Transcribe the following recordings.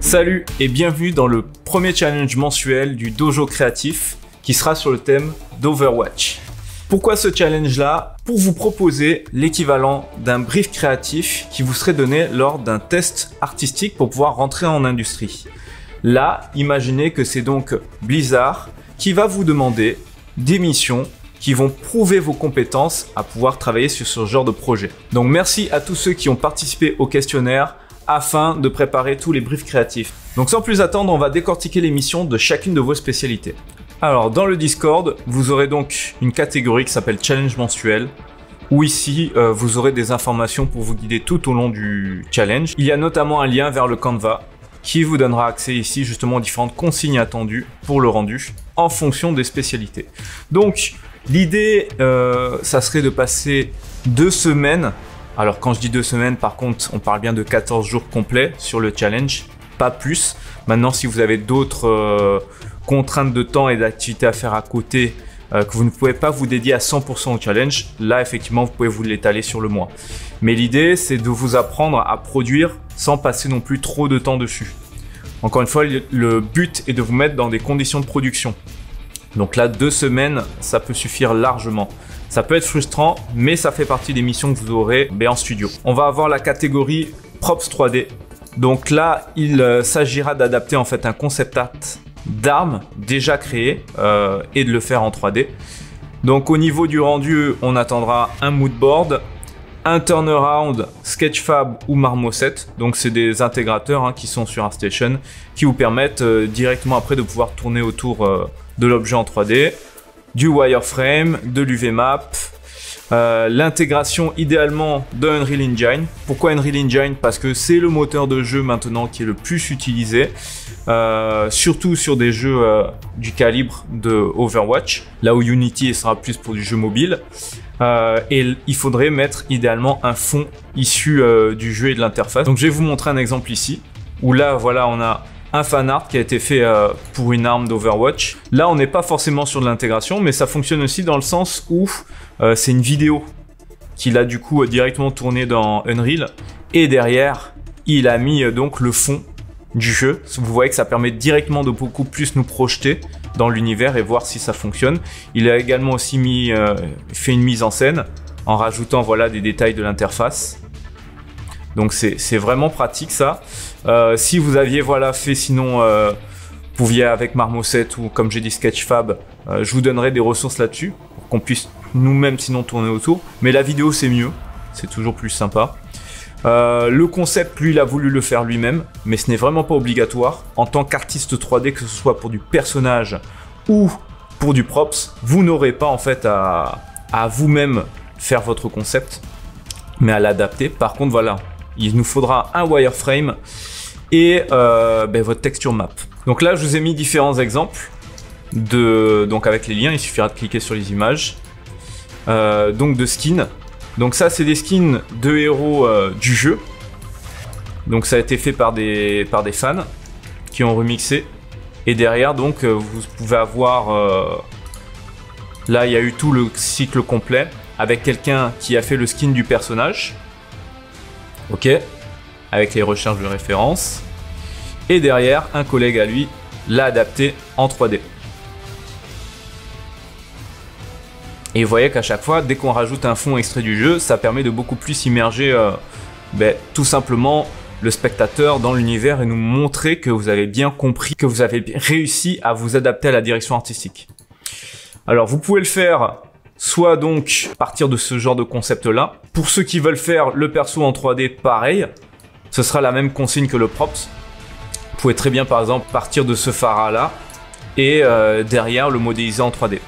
Salut et bienvenue dans le premier challenge mensuel du Dojo Créatif qui sera sur le thème d'Overwatch. Pourquoi ce challenge-là? Pour vous proposer l'équivalent d'un brief créatif qui vous serait donné lors d'un test artistique pour pouvoir rentrer en industrie. Là, imaginez que c'est donc Blizzard qui va vous demander des missions qui vont prouver vos compétences à pouvoir travailler sur ce genre de projet. Donc merci à tous ceux qui ont participé au questionnaire afin de préparer tous les briefs créatifs. Donc sans plus attendre, on va décortiquer les missions de chacune de vos spécialités. Alors dans le Discord, vous aurez donc une catégorie qui s'appelle Challenge mensuel, où ici vous aurez des informations pour vous guider tout au long du challenge. Il y a notamment un lien vers le Canva qui vous donnera accès ici justement aux différentes consignes attendues pour le rendu en fonction des spécialités. Donc l'idée, ça serait de passer 2 semaines. Alors quand je dis 2 semaines, par contre, on parle bien de 14 jours complets sur le challenge, pas plus. Maintenant, si vous avez d'autres contraintes de temps et d'activités à faire à côté, que vous ne pouvez pas vous dédier à 100% au challenge, là, effectivement, vous pouvez vous l'étaler sur le mois. Mais l'idée, c'est de vous apprendre à produire sans passer non plus trop de temps dessus. Encore une fois, le but est de vous mettre dans des conditions de production. Donc là, 2 semaines, ça peut suffire largement. Ça peut être frustrant, mais ça fait partie des missions que vous aurez en studio. On va avoir la catégorie Props 3D. Donc là, il s'agira d'adapter en fait un concept art d'armes déjà créé et de le faire en 3D. Donc au niveau du rendu, on attendra un moodboard, un turnaround, Sketchfab ou Marmoset. Donc c'est des intégrateurs qui sont sur ArtStation qui vous permettent directement après de pouvoir tourner autour de l'objet en 3D. Du wireframe, de l'UVMap, l'intégration idéalement de Unreal Engine. Pourquoi Unreal Engine? Parce que c'est le moteur de jeu maintenant qui est le plus utilisé, surtout sur des jeux du calibre de Overwatch, là où Unity sera plus pour du jeu mobile. Et il faudrait mettre idéalement un fond issu du jeu et de l'interface. Donc je vais vous montrer un exemple ici, où là voilà on a un fan art qui a été fait pour une arme d'Overwatch. Là, on n'est pas forcément sur de l'intégration, mais ça fonctionne aussi dans le sens où c'est une vidéo qu'il a du coup directement tournée dans Unreal. Et derrière, il a mis donc le fond du jeu. Vous voyez que ça permet directement de beaucoup plus nous projeter dans l'univers et voir si ça fonctionne. Il a également aussi fait une mise en scène en rajoutant voilà, des détails de l'interface. Donc c'est vraiment pratique ça. Si vous aviez voilà, fait sinon, vous pouviez avec Marmoset ou comme j'ai dit Sketchfab, je vous donnerai des ressources là-dessus pour qu'on puisse nous-mêmes sinon tourner autour. Mais la vidéo c'est mieux, c'est toujours plus sympa. Le concept, lui, il a voulu le faire lui-même, mais ce n'est vraiment pas obligatoire. En tant qu'artiste 3D, que ce soit pour du personnage ou pour du props, vous n'aurez pas en fait à vous-même faire votre concept, mais à l'adapter. Par contre, voilà. Il nous faudra un wireframe et votre texture map. Donc là, je vous ai mis différents exemples donc avec les liens. Il suffira de cliquer sur les images. Donc de skins. Donc ça, c'est des skins de héros du jeu. Donc ça a été fait par des fans qui ont remixé. Et derrière, donc, vous pouvez avoir... là, il y a eu tout le cycle complet avec quelqu'un qui a fait le skin du personnage. Ok, avec les recherches de référence. Et derrière, un collègue à lui l'a adapté en 3D. Et vous voyez qu'à chaque fois, dès qu'on rajoute un fond extrait du jeu, ça permet de beaucoup plus immerger tout simplement le spectateur dans l'univers et nous montrer que vous avez bien compris, que vous avez réussi à vous adapter à la direction artistique. Alors vous pouvez le faire soit donc partir de ce genre de concept là. Pour ceux qui veulent faire le perso en 3D, pareil, ce sera la même consigne que le props. Vous pouvez très bien par exemple partir de ce Pharah là et derrière le modéliser en 3D.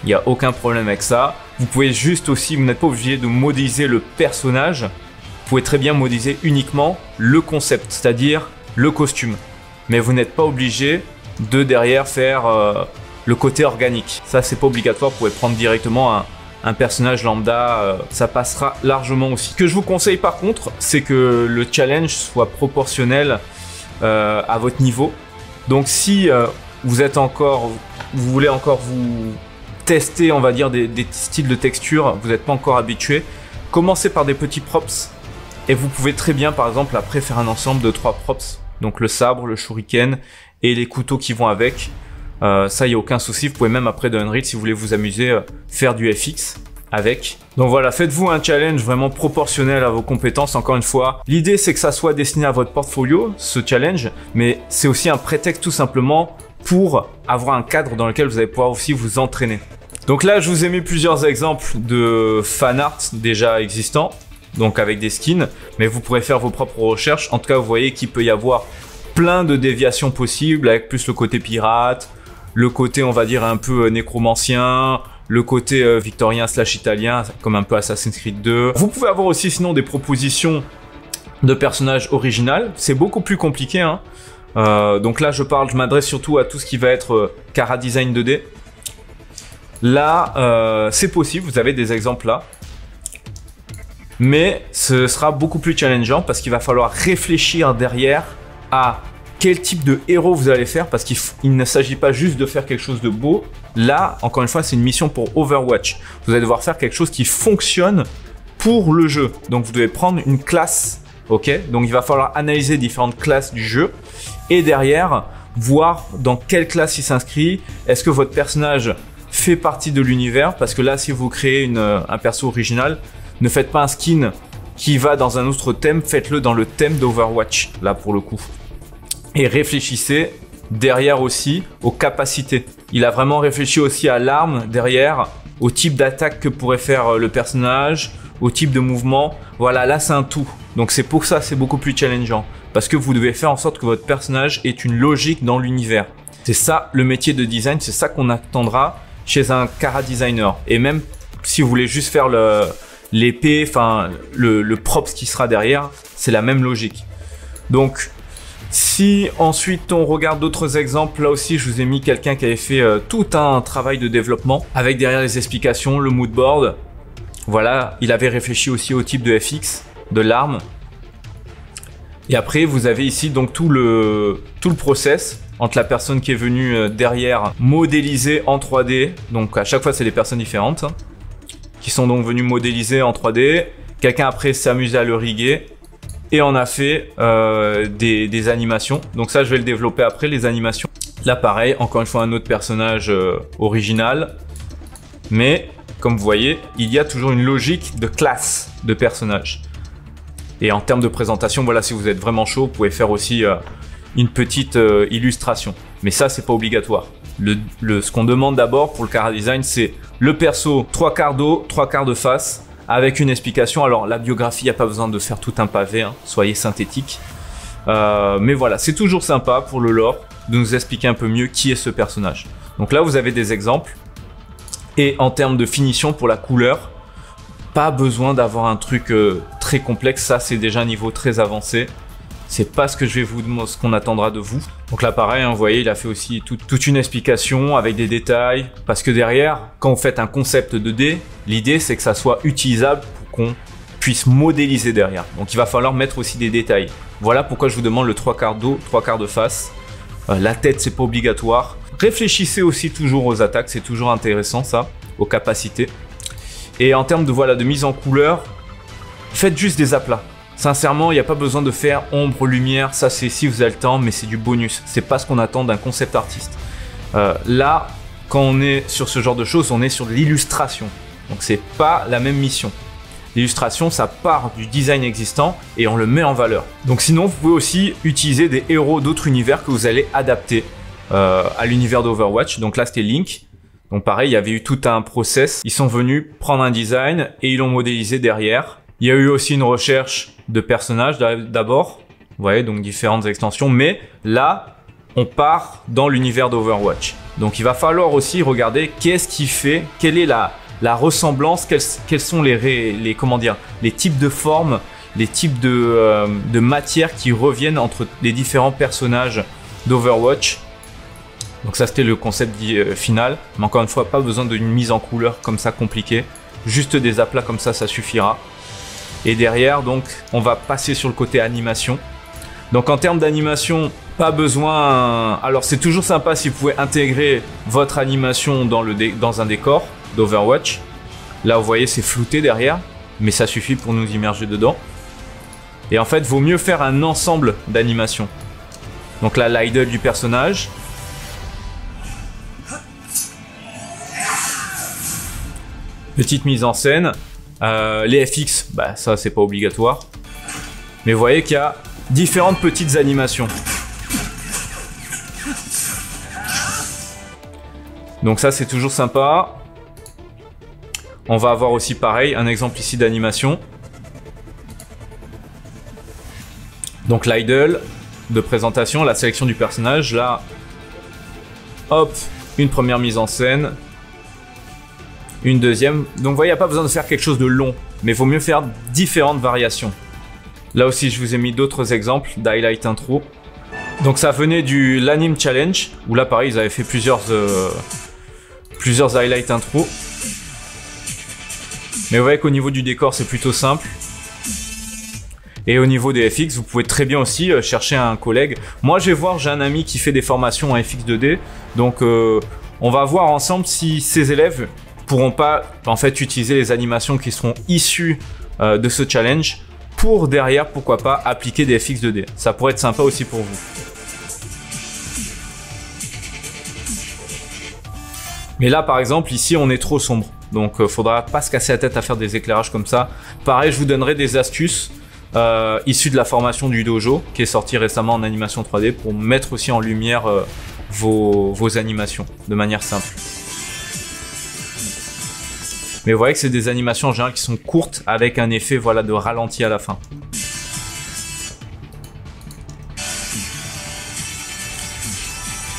Il n'y a aucun problème avec ça. Vous pouvez juste aussi, vous n'êtes pas obligé de modéliser le personnage. Vous pouvez très bien modéliser uniquement le concept, c'est-à-dire le costume. Mais vous n'êtes pas obligé de derrière faire le côté organique. Ça, c'est pas obligatoire. Vous pouvez prendre directement un personnage lambda. Ça passera largement aussi. Ce que je vous conseille par contre, c'est que le challenge soit proportionnel à votre niveau. Donc si vous voulez encore vous tester, on va dire, des styles de texture, vous n'êtes pas encore habitué, commencez par des petits props Et vous pouvez très bien, par exemple, après faire un ensemble de 3 props. Donc le sabre, le shuriken et les couteaux qui vont avec. Ça, il n'y a aucun souci. Vous pouvez même après de Unreal, si vous voulez vous amuser, faire du FX avec. Donc voilà, faites-vous un challenge vraiment proportionnel à vos compétences. Encore une fois, l'idée c'est que ça soit destiné à votre portfolio, ce challenge, mais c'est aussi un prétexte tout simplement pour avoir un cadre dans lequel vous allez pouvoir aussi vous entraîner. Donc là, je vous ai mis plusieurs exemples de fan art déjà existants, donc avec des skins, mais vous pourrez faire vos propres recherches. En tout cas, vous voyez qu'il peut y avoir plein de déviations possibles, avec plus le côté pirate, le côté, on va dire, un peu nécromancien, le côté victorien / italien, comme un peu Assassin's Creed 2. Vous pouvez avoir aussi sinon des propositions de personnages originaux. C'est beaucoup plus compliqué, hein. Donc là, je m'adresse surtout à tout ce qui va être Chara Design 2D. Là, c'est possible, vous avez des exemples là. Mais ce sera beaucoup plus challengeant parce qu'il va falloir réfléchir derrière à quel type de héros vous allez faire, parce qu'il ne s'agit pas juste de faire quelque chose de beau. Là, encore une fois, c'est une mission pour Overwatch. Vous allez devoir faire quelque chose qui fonctionne pour le jeu. Donc, vous devez prendre une classe, ok? Donc, il va falloir analyser différentes classes du jeu et derrière, voir dans quelle classe il s'inscrit. Est-ce que votre personnage fait partie de l'univers? Parce que là, si vous créez un perso original, ne faites pas un skin qui va dans un autre thème, faites-le dans le thème d'Overwatch, là pour le coup. Et réfléchissez derrière aussi aux capacités. Il a vraiment réfléchi aussi à l'arme derrière, au type d'attaque que pourrait faire le personnage, au type de mouvement. Voilà, là c'est un tout. Donc c'est pour ça c'est beaucoup plus challengeant. Parce que vous devez faire en sorte que votre personnage ait une logique dans l'univers. C'est ça le métier de design, c'est ça qu'on attendra chez un Chara designer. Et même si vous voulez juste faire l'épée, enfin le props qui sera derrière, c'est la même logique. Donc si ensuite on regarde d'autres exemples, là aussi je vous ai mis quelqu'un qui avait fait tout un travail de développement avec derrière les explications, le mood board. Voilà, il avait réfléchi aussi au type de FX de l'arme. Et après vous avez ici donc tout le process entre la personne qui est venue derrière modéliser en 3D. Donc à chaque fois c'est des personnes différentes, hein, qui sont donc venues modéliser en 3D. Quelqu'un après s'est amusé à le riguer. Et on a fait des animations. Donc ça, je vais le développer après, les animations. Là, pareil, encore une fois, un autre personnage original. Mais, comme vous voyez, il y a toujours une logique de classe de personnage. Et en termes de présentation, voilà, si vous êtes vraiment chaud, vous pouvez faire aussi une petite illustration. Mais ça, c'est pas obligatoire. Ce qu'on demande d'abord pour le Chara Design, c'est le perso 3/4 dos, 3/4 de face. Avec une explication. Alors la biographie, il n'y a pas besoin de faire tout un pavé, hein. Soyez synthétique. Mais voilà, c'est toujours sympa pour le lore de nous expliquer un peu mieux qui est ce personnage. Donc là, vous avez des exemples. Et en termes de finition pour la couleur, pas besoin d'avoir un truc très complexe. Ça, c'est déjà un niveau très avancé. C'est pas ce que je vais vous demander, ce qu'on attendra de vous. Donc là, pareil, hein, vous voyez, il a fait aussi toute une explication avec des détails. Parce que derrière, quand vous faites un concept 2D, l'idée, c'est que ça soit utilisable pour qu'on puisse modéliser derrière. Donc il va falloir mettre aussi des détails. Voilà pourquoi je vous demande le 3/4 dos, 3/4 de face. La tête, c'est pas obligatoire. Réfléchissez aussi toujours aux attaques, c'est toujours intéressant ça, aux capacités. Et en termes de mise en couleur, faites juste des aplats. Sincèrement, il n'y a pas besoin de faire ombre, lumière, ça c'est si vous avez le temps, mais c'est du bonus. C'est pas ce qu'on attend d'un concept artiste. Là, quand on est sur ce genre de choses, on est sur de l'illustration. Donc c'est pas la même mission. L'illustration, ça part du design existant et on le met en valeur. Donc sinon, vous pouvez aussi utiliser des héros d'autres univers que vous allez adapter à l'univers d'Overwatch. Donc là, c'était Link. Donc pareil, il y avait eu tout un process. Ils sont venus prendre un design et ils l'ont modélisé derrière. Il y a eu aussi une recherche de personnages d'abord. Vous voyez, donc différentes extensions. Mais là, on part dans l'univers d'Overwatch. Donc il va falloir aussi regarder qu'est-ce qui fait, quelle est la ressemblance, quels sont les types de formes, les types de matières qui reviennent entre les différents personnages d'Overwatch. Donc ça, c'était le concept final. Mais encore une fois, pas besoin d'une mise en couleur comme ça compliquée. Juste des aplats comme ça suffira. Et derrière, donc, on va passer sur le côté animation. Donc en termes d'animation, pas besoin... Alors c'est toujours sympa si vous pouvez intégrer votre animation dans un décor d'Overwatch. Là, vous voyez, c'est flouté derrière, mais ça suffit pour nous immerger dedans. Et en fait, vaut mieux faire un ensemble d'animations. Donc là, l'idle du personnage. Petite mise en scène. Les FX, bah ça c'est pas obligatoire. Mais vous voyez qu'il y a différentes petites animations. Donc ça c'est toujours sympa. On va avoir aussi pareil, un exemple ici d'animation. Donc l'idle de présentation, la sélection du personnage. Là, hop, une première mise en scène. Une deuxième. Donc vous voyez, il n'y a pas besoin de faire quelque chose de long. Mais il vaut mieux faire différentes variations. Là aussi, je vous ai mis d'autres exemples d'highlight intro. Donc ça venait du l'Anime Challenge. Où là, pareil, ils avaient fait plusieurs highlights intro. Mais vous voyez qu'au niveau du décor, c'est plutôt simple. Et au niveau des FX, vous pouvez très bien aussi chercher un collègue. Moi, je vais voir, j'ai un ami qui fait des formations en FX 2D. Donc, on va voir ensemble si ces élèves pourront pas en fait utiliser les animations qui seront issues de ce challenge pour derrière, pourquoi pas, appliquer des FX 2D. Ça pourrait être sympa aussi pour vous. Mais là, par exemple, ici, on est trop sombre. Donc, faudra pas se casser la tête à faire des éclairages comme ça. Pareil, je vous donnerai des astuces issues de la formation du dojo qui est sortie récemment en animation 3D pour mettre aussi en lumière vos animations de manière simple. Mais vous voyez que c'est des animations en général qui sont courtes avec un effet voilà, de ralenti à la fin.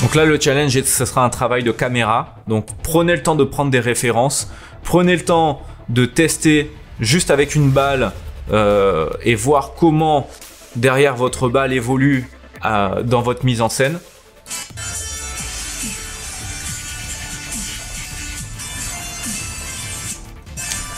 Donc là, le challenge, ce sera un travail de caméra. Donc prenez le temps de prendre des références. Prenez le temps de tester juste avec une balle et voir comment derrière votre balle évolue dans votre mise en scène.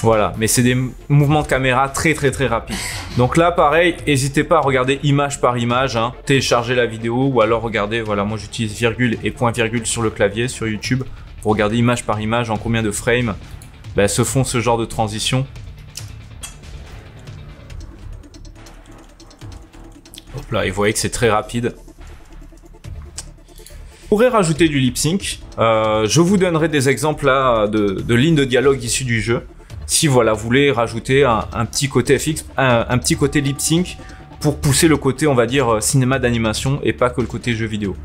Voilà, mais c'est des mouvements de caméra très rapides. Donc là, pareil, n'hésitez pas à regarder image par image, hein, télécharger la vidéo ou alors regarder, voilà, moi j'utilise virgule et point virgule sur le clavier, sur YouTube, pour regarder image par image en combien de frames se font ce genre de transition. Hop là, et vous voyez que c'est très rapide. Vous pourrez rajouter du lip sync. Je vous donnerai des exemples là, de lignes de dialogue issues du jeu. Si voilà, vous voulez rajouter un petit côté FX, un petit côté lip sync pour pousser le côté, on va dire, cinéma d'animation et pas que le côté jeu vidéo.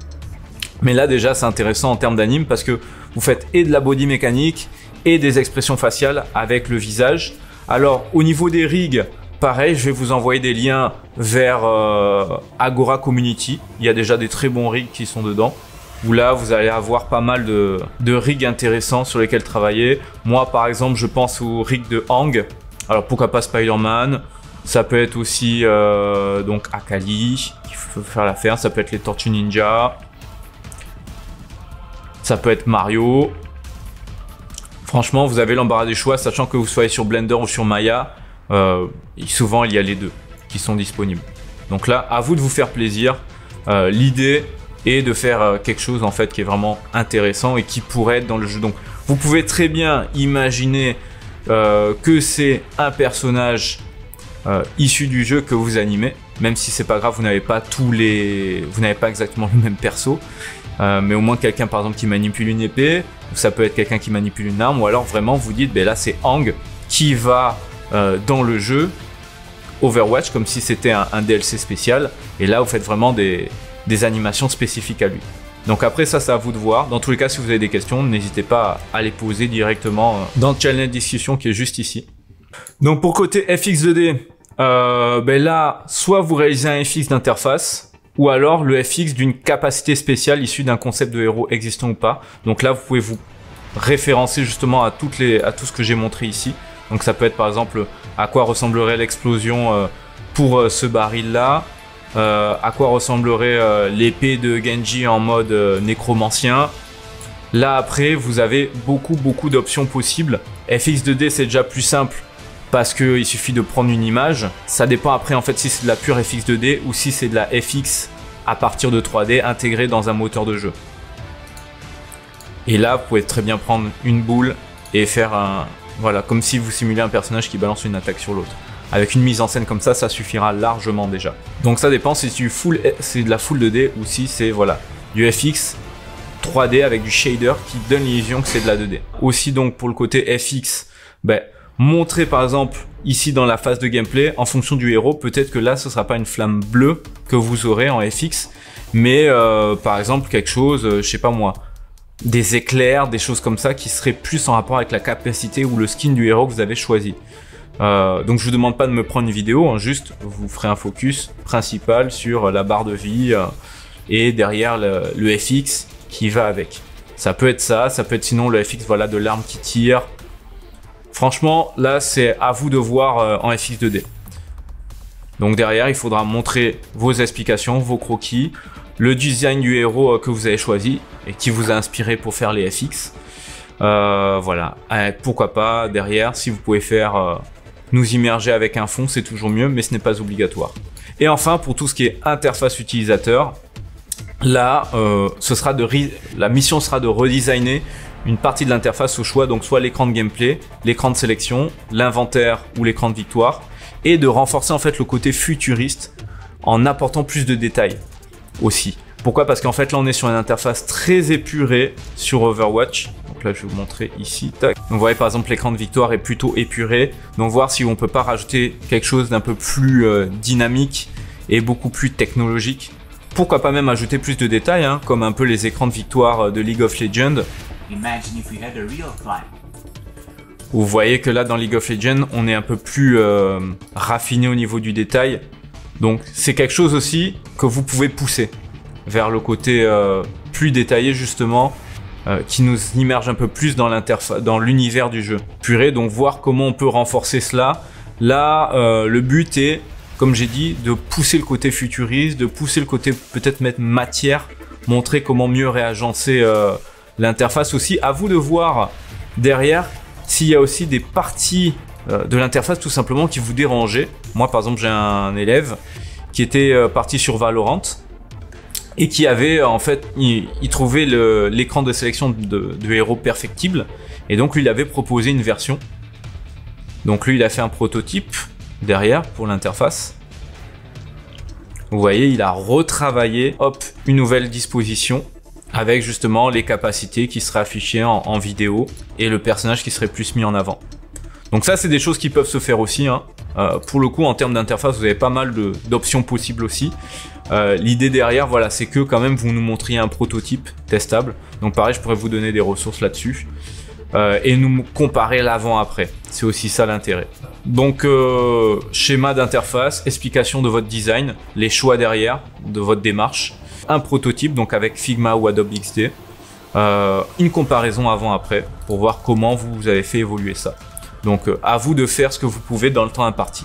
Mais là déjà c'est intéressant en termes d'anime parce que vous faites et de la body mécanique et des expressions faciales avec le visage. Alors au niveau des rigs, pareil, je vais vous envoyer des liens vers Agora Community. Il y a déjà des très bons rigs qui sont dedans. Où là, vous allez avoir pas mal de rigs intéressants sur lesquels travailler. Moi, par exemple, je pense au rig de Hang. Alors, pourquoi pas Spider-Man. Ça peut être aussi donc Akali, qui faut faire l'affaire. Ça peut être les Tortues Ninja. Ça peut être Mario. Franchement, vous avez l'embarras des choix, sachant que vous soyez sur Blender ou sur Maya. Souvent, il y a les deux qui sont disponibles. Donc là, à vous de vous faire plaisir. L'idée et de faire quelque chose en fait qui est vraiment intéressant et qui pourrait être dans le jeu. Donc vous pouvez très bien imaginer que c'est un personnage issu du jeu que vous animez, même si c'est pas grave, vous n'avez pas exactement le même perso, mais au moins quelqu'un par exemple qui manipule une épée, ou ça peut être quelqu'un qui manipule une arme, ou alors vraiment vous dites ben là c'est Hang qui va dans le jeu Overwatch comme si c'était un DLC spécial, et là vous faites vraiment des animations spécifiques à lui. Donc après ça, c'est à vous de voir. Dans tous les cas, si vous avez des questions, n'hésitez pas à les poser directement dans le channel de discussion qui est juste ici. Donc pour côté FX 2D, là, soit vous réalisez un FX d'interface, ou alors le FX d'une capacité spéciale issue d'un concept de héros existant ou pas. Donc là, vous pouvez vous référencer justement à tout ce que j'ai montré ici. Donc ça peut être par exemple à quoi ressemblerait l'explosion pour ce baril là. À quoi ressemblerait l'épée de Genji en mode nécromancien. Là après vous avez beaucoup d'options possibles. FX 2D c'est déjà plus simple parce qu'il suffit de prendre une image. Ça dépend après en fait si c'est de la pure FX 2D ou si c'est de la FX à partir de 3D intégrée dans un moteur de jeu. Et là vous pouvez très bien prendre une boule et faire voilà, comme si vous simulez un personnage qui balance une attaque sur l'autre. Avec une mise en scène comme ça suffira largement déjà. Donc ça dépend si c'est de la full 2D ou si c'est voilà, du FX 3D avec du shader qui donne l'illusion que c'est de la 2D. Aussi donc pour le côté FX, montrer par exemple ici dans la phase de gameplay, en fonction du héros, peut-être que là ce sera pas une flamme bleue que vous aurez en FX, mais par exemple quelque chose, je sais pas moi, des éclairs, des choses comme ça qui seraient plus en rapport avec la capacité ou le skin du héros que vous avez choisi. Donc je vous demande pas de me prendre une vidéo, hein, juste vous ferez un focus principal sur la barre de vie et derrière le FX qui va avec. Ça peut être ça peut être sinon le FX voilà, de l'arme qui tire. Franchement là c'est à vous de voir en FX 2D. Donc derrière il faudra montrer vos explications, vos croquis, le design du héros que vous avez choisi et qui vous a inspiré pour faire les FX. Voilà, pourquoi pas derrière si vous pouvez faire nous immerger avec un fond, c'est toujours mieux, mais ce n'est pas obligatoire. Et enfin, pour tout ce qui est interface utilisateur, là, la mission sera de redesigner une partie de l'interface au choix, donc soit l'écran de gameplay, l'écran de sélection, l'inventaire ou l'écran de victoire, et de renforcer en fait le côté futuriste en apportant plus de détails aussi. Pourquoi? Parce qu'en fait là on est sur une interface très épurée sur Overwatch. Donc là je vais vous montrer ici. Tac. Donc vous voyez par exemple l'écran de victoire est plutôt épuré. Donc voir si on peut pas rajouter quelque chose d'un peu plus dynamique et beaucoup plus technologique. Pourquoi pas même ajouter plus de détails, hein, comme un peu les écrans de victoire de League of Legends. Vous voyez que là dans League of Legends on est un peu plus raffiné au niveau du détail. Donc c'est quelque chose aussi que vous pouvez pousser vers le côté plus détaillé justement, qui nous immerge un peu plus dans l'univers du jeu. Purée, donc voir comment on peut renforcer cela. Là, le but est, comme j'ai dit, de pousser le côté futuriste, de pousser le côté peut-être mettre matière, montrer comment mieux réagencer l'interface aussi. À vous de voir derrière s'il y a aussi des parties de l'interface tout simplement qui vous dérangeaient. Moi par exemple j'ai un élève qui était parti sur Valorant et qui avait en fait, il trouvait l'écran de sélection de héros perfectible et donc lui il avait proposé une version. Donc lui il a fait un prototype derrière pour l'interface. Vous voyez, il a retravaillé, hop, une nouvelle disposition avec justement les capacités qui seraient affichées en vidéo et le personnage qui serait plus mis en avant. Donc ça c'est des choses qui peuvent se faire aussi, hein. Pour le coup en termes d'interface vous avez pas mal d'options possibles aussi. L'idée derrière voilà c'est que quand même vous nous montriez un prototype testable. Donc pareil je pourrais vous donner des ressources là-dessus et nous comparer l'avant-après. C'est aussi ça l'intérêt. Donc schéma d'interface, explication de votre design, les choix derrière de votre démarche, un prototype donc avec Figma ou Adobe XD, une comparaison avant-après pour voir comment vous avez fait évoluer ça. Donc à vous de faire ce que vous pouvez dans le temps imparti.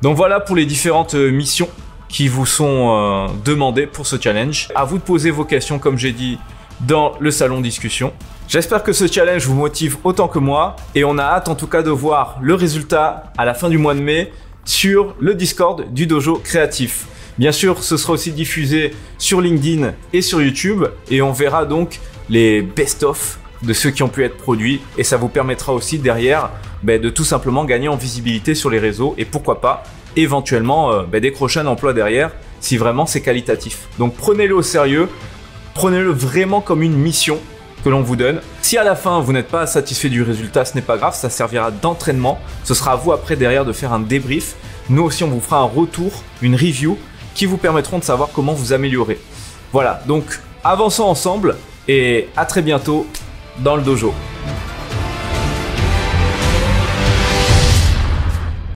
Donc voilà pour les différentes missions qui vous sont demandées pour ce challenge. À vous de poser vos questions comme j'ai dit dans le salon discussion. J'espère que ce challenge vous motive autant que moi et on a hâte en tout cas de voir le résultat à la fin du mois de mai sur le Discord du Dojo Créatif. Bien sûr, ce sera aussi diffusé sur LinkedIn et sur YouTube et on verra donc les best-of de ceux qui ont pu être produits et ça vous permettra aussi derrière de tout simplement gagner en visibilité sur les réseaux et pourquoi pas éventuellement décrocher un emploi derrière si vraiment c'est qualitatif. Donc prenez-le au sérieux, prenez-le vraiment comme une mission que l'on vous donne. Si à la fin vous n'êtes pas satisfait du résultat, ce n'est pas grave, ça servira d'entraînement. Ce sera à vous après derrière de faire un débrief. Nous aussi on vous fera un retour, une review qui vous permettront de savoir comment vous améliorer. Voilà, donc avançons ensemble et à très bientôt dans le dojo.